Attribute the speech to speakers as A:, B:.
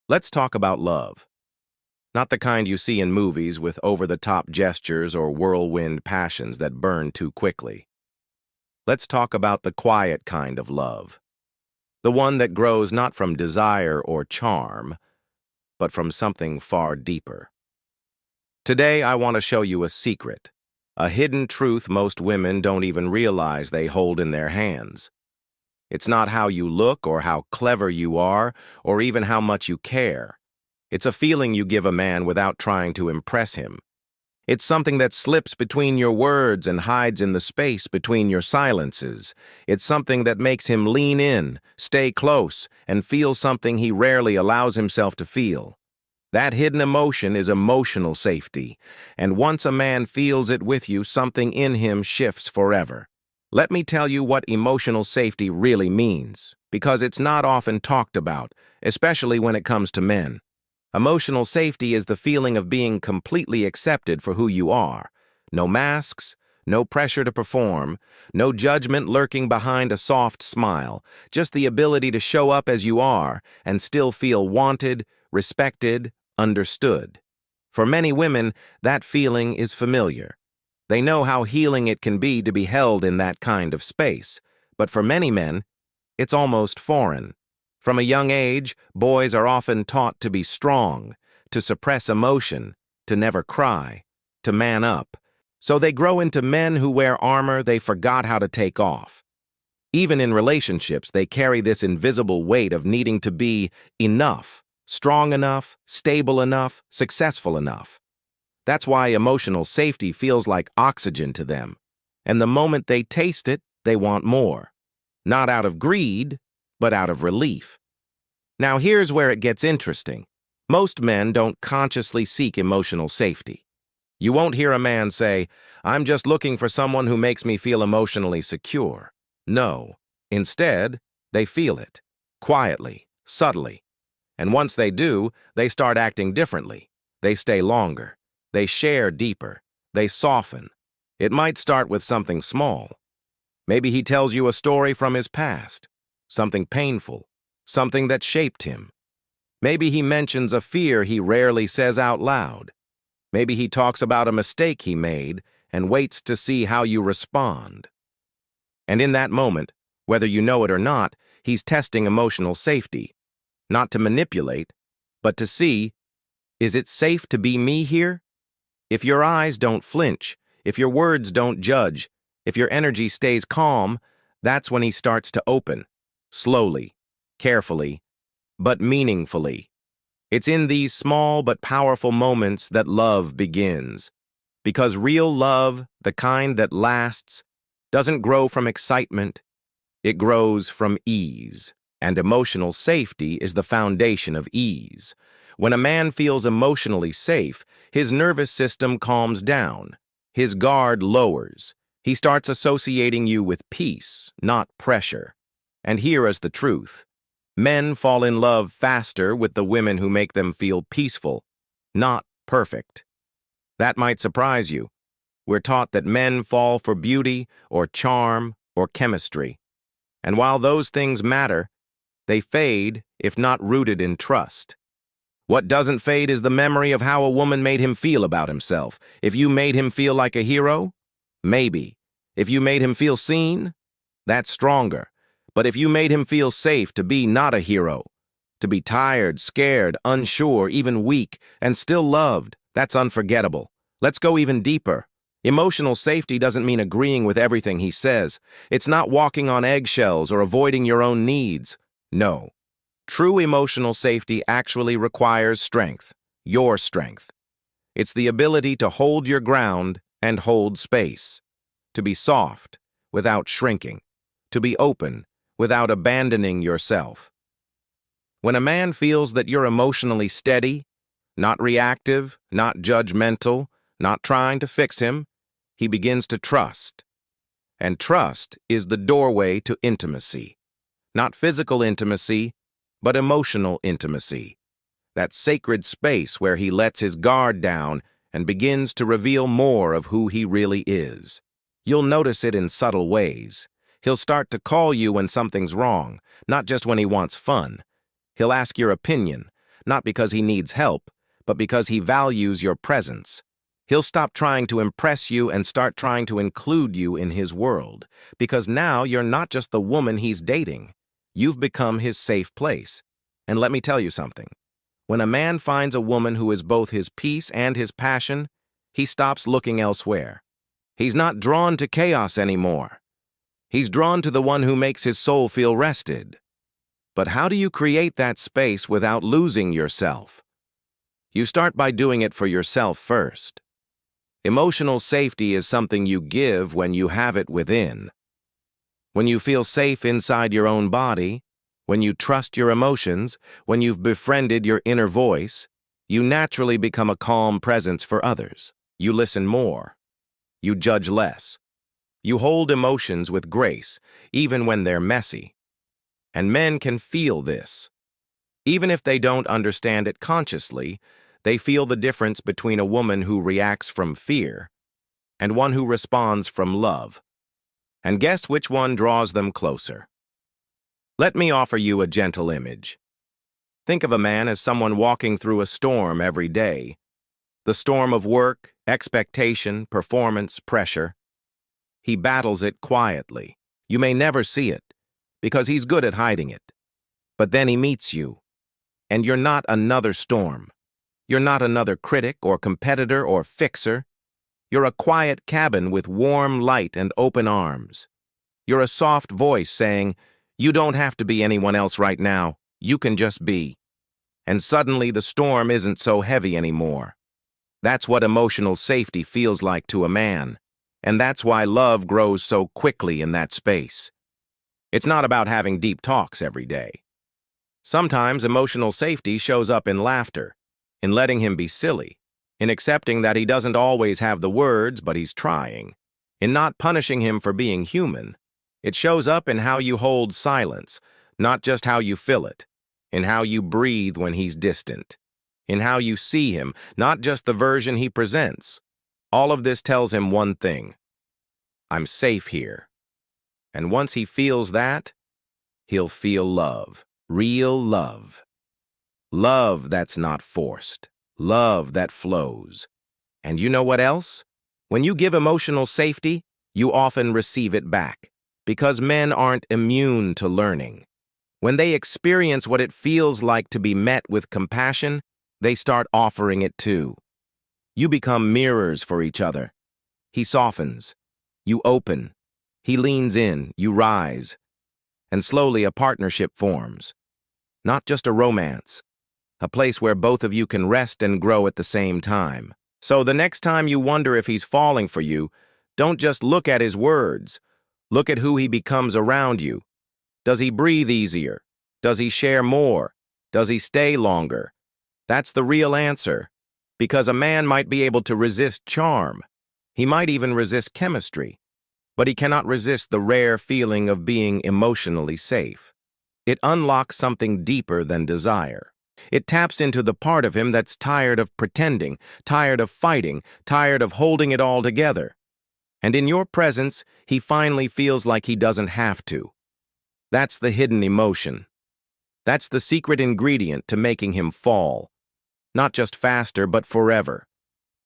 A: Let's talk about love. Not the kind you see in movies with over-the-top gestures or whirlwind passions that burn too quickly. Let's talk about the quiet kind of love. The one that grows not from desire or charm, but from something far deeper. Today, I want to show you a secret, a hidden truth most women don't even realize they hold in their hands. It's not how you look or how clever you are or even how much you care. It's a feeling you give a man without trying to impress him. It's something that slips between your words and hides in the space between your silences. It's something that makes him lean in, stay close, and feel something he rarely allows himself to feel. That hidden emotion is emotional safety, and once a man feels it with you, something in him shifts forever. Let me tell you what emotional safety really means, because it's not often talked about, especially when it comes to men. Emotional safety is the feeling of being completely accepted for who you are. No masks, no pressure to perform, no judgment lurking behind a soft smile, just the ability to show up as you are and still feel wanted, respected, understood. For many women, that feeling is familiar. They know how healing it can be to be held in that kind of space. But for many men, it's almost foreign. From a young age, boys are often taught to be strong, to suppress emotion, to never cry, to man up. So they grow into men who wear armor they forgot how to take off. Even in relationships, they carry this invisible weight of needing to be enough, strong enough, stable enough, successful enough. That's why emotional safety feels like oxygen to them. And the moment they taste it, they want more. Not out of greed, but out of relief. Now here's where it gets interesting. Most men don't consciously seek emotional safety. You won't hear a man say, "I'm just looking for someone who makes me feel emotionally secure." No. Instead, they feel it, quietly, subtly. And once they do, they start acting differently. They stay longer. They share deeper. They soften. It might start with something small. Maybe he tells you a story from his past, something painful, something that shaped him. Maybe he mentions a fear he rarely says out loud. Maybe he talks about a mistake he made and waits to see how you respond. And in that moment, whether you know it or not, he's testing emotional safety, not to manipulate, but to see, is it safe to be me here? If your eyes don't flinch, if your words don't judge, if your energy stays calm, that's when he starts to open, slowly, carefully, but meaningfully. It's in these small but powerful moments that love begins. Because real love, the kind that lasts, doesn't grow from excitement, it grows from ease. And emotional safety is the foundation of ease. When a man feels emotionally safe, his nervous system calms down. His guard lowers. He starts associating you with peace, not pressure. And here is the truth. Men fall in love faster with the women who make them feel peaceful, not perfect. That might surprise you. We're taught that men fall for beauty or charm or chemistry. And while those things matter, they fade if not rooted in trust. What doesn't fade is the memory of how a woman made him feel about himself. If you made him feel like a hero, maybe. If you made him feel seen, that's stronger. But if you made him feel safe to be not a hero, to be tired, scared, unsure, even weak, and still loved, that's unforgettable. Let's go even deeper. Emotional safety doesn't mean agreeing with everything he says. It's not walking on eggshells or avoiding your own needs. No. True emotional safety actually requires strength, your strength. It's the ability to hold your ground and hold space, to be soft without shrinking, to be open without abandoning yourself. When a man feels that you're emotionally steady, not reactive, not judgmental, not trying to fix him, he begins to trust. And trust is the doorway to intimacy. Not physical intimacy, but emotional intimacy. That sacred space where he lets his guard down and begins to reveal more of who he really is. You'll notice it in subtle ways. He'll start to call you when something's wrong, not just when he wants fun. He'll ask your opinion, not because he needs help, but because he values your presence. He'll stop trying to impress you and start trying to include you in his world, because now you're not just the woman he's dating. You've become his safe place. And let me tell you something. When a man finds a woman who is both his peace and his passion, he stops looking elsewhere. He's not drawn to chaos anymore. He's drawn to the one who makes his soul feel rested. But how do you create that space without losing yourself? You start by doing it for yourself first. Emotional safety is something you give when you have it within. When you feel safe inside your own body, when you trust your emotions, when you've befriended your inner voice, you naturally become a calm presence for others. You listen more. You judge less. You hold emotions with grace, even when they're messy. And men can feel this. Even if they don't understand it consciously, they feel the difference between a woman who reacts from fear and one who responds from love. And guess which one draws them closer? Let me offer you a gentle image. Think of a man as someone walking through a storm every day. The storm of work, expectation, performance, pressure. He battles it quietly. You may never see it, because he's good at hiding it. But then he meets you, and you're not another storm. You're not another critic or competitor or fixer. You're a quiet cabin with warm light and open arms. You're a soft voice saying, "You don't have to be anyone else right now. You can just be." And suddenly the storm isn't so heavy anymore. That's what emotional safety feels like to a man. And that's why love grows so quickly in that space. It's not about having deep talks every day. Sometimes emotional safety shows up in laughter, in letting him be silly, in accepting that he doesn't always have the words, but he's trying, in not punishing him for being human. It shows up in how you hold silence, not just how you fill it, in how you breathe when he's distant, in how you see him, not just the version he presents. All of this tells him one thing: I'm safe here. And once he feels that, he'll feel love, real love. Love that's not forced. Love that flows. And you know what else? When you give emotional safety, you often receive it back, because men aren't immune to learning. When they experience what it feels like to be met with compassion, they start offering it too. You become mirrors for each other. He softens. You open. He leans in. You rise. And slowly a partnership forms. Not just a romance. A place where both of you can rest and grow at the same time. So the next time you wonder if he's falling for you, don't just look at his words. Look at who he becomes around you. Does he breathe easier? Does he share more? Does he stay longer? That's the real answer. Because a man might be able to resist charm. He might even resist chemistry. But he cannot resist the rare feeling of being emotionally safe. It unlocks something deeper than desire. It taps into the part of him that's tired of pretending, tired of fighting, tired of holding it all together. And in your presence, he finally feels like he doesn't have to. That's the hidden emotion. That's the secret ingredient to making him fall. Not just faster, but forever.